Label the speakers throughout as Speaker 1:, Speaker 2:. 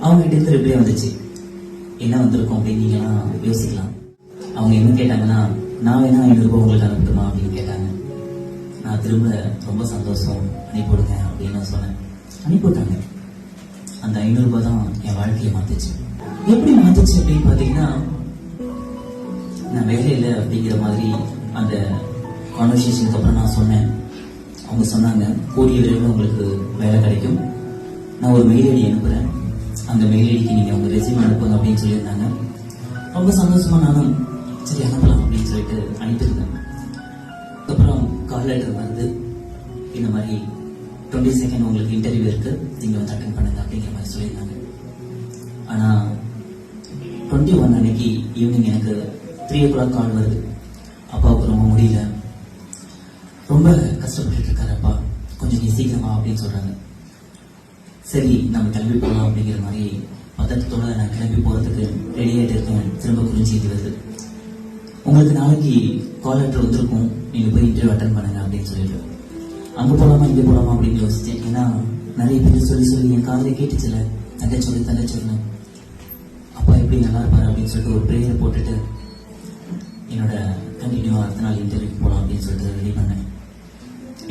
Speaker 1: அவங்க கிட்ட இருந்து ரிப்ளை வந்துச்சு. என்ன வந்திருக்கும் அப்படின்னு நீங்களாம் யோசிக்கலாம். அவங்க என்ன கேட்டாங்கன்னா, நான் வேணா 500 ரூபாய் உங்களுக்கு அனுப்பட்டுமா அப்படின்னு கேட்டாங்க. நான் திரும்ப ரொம்ப சந்தோஷம், அனுப்பிவிடுங்க அப்படின்னு நான் சொன்னேன். அனுப்பிவிட்டாங்க. அந்த 500 ரூபாய் தான் என் வாழ்க்கையை மாத்துச்சு. எப்படி மாத்துச்சு அப்படின்னு பாத்தீங்கன்னா, நான் வேலையில அப்படிங்கிற மாதிரி அந்த கான்வர்சேஷனுக்கு அப்புறம் நான் சொன்னேன். அவங்க சொன்னாங்க, கூடிய விரைவில் உங்களுக்கு வேலை கிடைக்கும், நான் ஒரு மெயில் ஐடி அனுப்புறேன், அந்த மெயில் ஐடிக்கு நீங்க உங்க ரெஸ்யூம் அனுப்புங்க அப்படின்னு சொல்லியிருந்தாங்க. ரொம்ப சந்தோஷமா நானும் சரி அனுப்பலாம் அப்படின்னு சொல்லிட்டு அனுப்பியிருந்தேன். அப்புறம் கால் லெட்டர் வந்து இந்த மாதிரி 22 உங்களுக்கு இன்டர்வியூ இருக்கு, நீங்க வந்து அட்டென்ட் பண்ணுங்க அப்படிங்கிற மாதிரி சொல்லியிருந்தாங்க. ஆனா 21 அன்னைக்கு ஈவினிங் எனக்கு 3 o'clock கால் வருது. அப்பாவுக்கு ரொம்ப முடியல, ரொம்ப கஷ்டப்பட்டு இருக்காரு அப்பா, கொஞ்சம் நீ சீக்கிரமா அப்படின்னு சொல்றாங்க. சரி நம்ம கிளம்பி போகலாம் அப்படிங்கிற மாதிரி பதட்டத்தோட நான் கிளம்பி போறதுக்கு ரெடி ஆகிட்டு இருக்கேன். திரும்ப குறிஞ்சி வருது, உங்களுக்கு நாளைக்கு கால் லெட்டர் வந்திருக்கும், நீங்க போய் இன்டர்வியூ அட்டன் பண்ணுங்க அப்படின்னு சொல்லிட்டு. அங்க போலாமா இங்கே போலாமா அப்படின்னு யோசிச்சேன். ஏன்னா நிறைய பேர் சொல்லி என் காதலை கேட்டுச்சுல, தங்கை சொல்லு அப்பா எப்படி நல்லா இருப்பாரு அப்படின்னு சொல்லிட்டு ஒரு ப்ரேயர் போட்டுட்டு என்னோட கண்டினியூவா அடுத்த நாள் இன்டர்வியூக்கு போகலாம் அப்படின்னு சொல்லிட்டு ரெடி பண்ணேன்.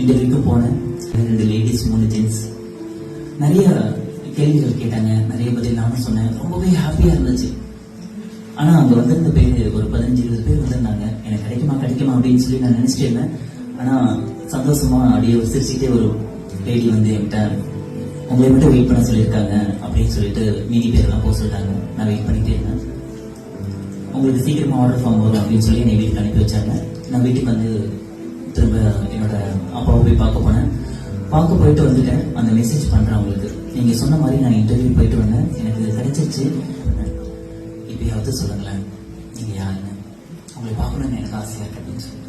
Speaker 1: இன்டர்வியூக்கு போனேன். 2 லேடிஸ் 3 ஜென்ட்ஸ். நிறைய கேள்விகள் கேட்டாங்க, நிறைய பதில் நானும் சொன்னேன். ரொம்பவே ஹாப்பியா இருந்துச்சு. ஆனா அங்க வந்திருந்த பேர் ஒரு 15-20 பேர் வந்திருந்தாங்க. எனக்கு கிடைக்குமா அப்படின்னு சொல்லி நான் நினைச்சிட்டே இருந்தேன். ஆனா சந்தோஷமா அப்படியே ஒரு சிரிச்சுட்டே ஒரு லேடி வந்து என்கிட்ட உங்களை மட்டும் வெயிட் பண்ண சொல்லியிருக்காங்க அப்படின்னு சொல்லிட்டு மீதி பேரெல்லாம் போக சொல்லிட்டாங்க. நான் வெயிட் பண்ணிட்டே இருந்தேன். உங்களுக்கு சீக்கிரமா ஆர்டர் ஃபார்ம் வரும் அப்படின்னு சொல்லி என்னை வீட்டுக்கு அனுப்பி வச்சாங்க. நான் வீட்டுக்கு வந்து திரும்ப என்னோட அப்பாவை போய் பார்க்க போயிட்டு வந்துட்டேன். அந்த மெசேஜ் பண்றேன் உங்களுக்கு, நீங்க சொன்ன மாதிரி நான் இன்டர்வியூ போயிட்டு வந்தேன், எனக்கு கிடைச்சிருச்சு, இப்பயாவது சொல்லுங்களேன் நீங்க யாருன்னு, உங்களை பார்க்கணும்னு எனக்கு ஆசையா இருக்கு அப்படின்னு சொல்லி